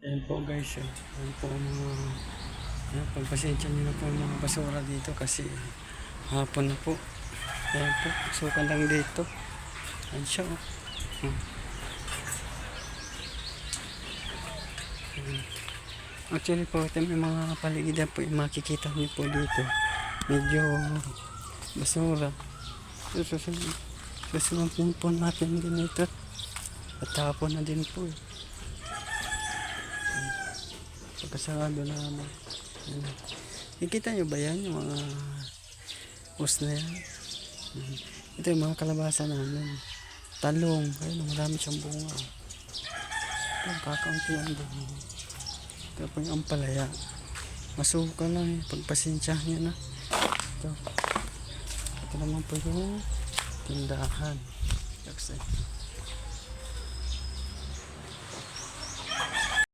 Ayan po guys, ayan po ang mga pagpasensya nyo na po ang mga basura dito kasi hapon na po. Ayan po, sukan lang dito. Ayan siya oh. Hmm. Ayan. Actually po, ito may mga paligidan po yung makikita nyo po dito. Medyo basura. Susunod po natin din ito. At hapon na din po eh. Pagkasarado na naman. Nakikita nyo ba yan? Yung mga post na yan. Ito yung mga kalabasa namin. Talong. Ayun, marami siyang bunga. Ito, kakauntian din. Ito po yung ampalaya. Masuka lang eh. Pagpasensyahan nyo na. Ito naman po yung tindahan.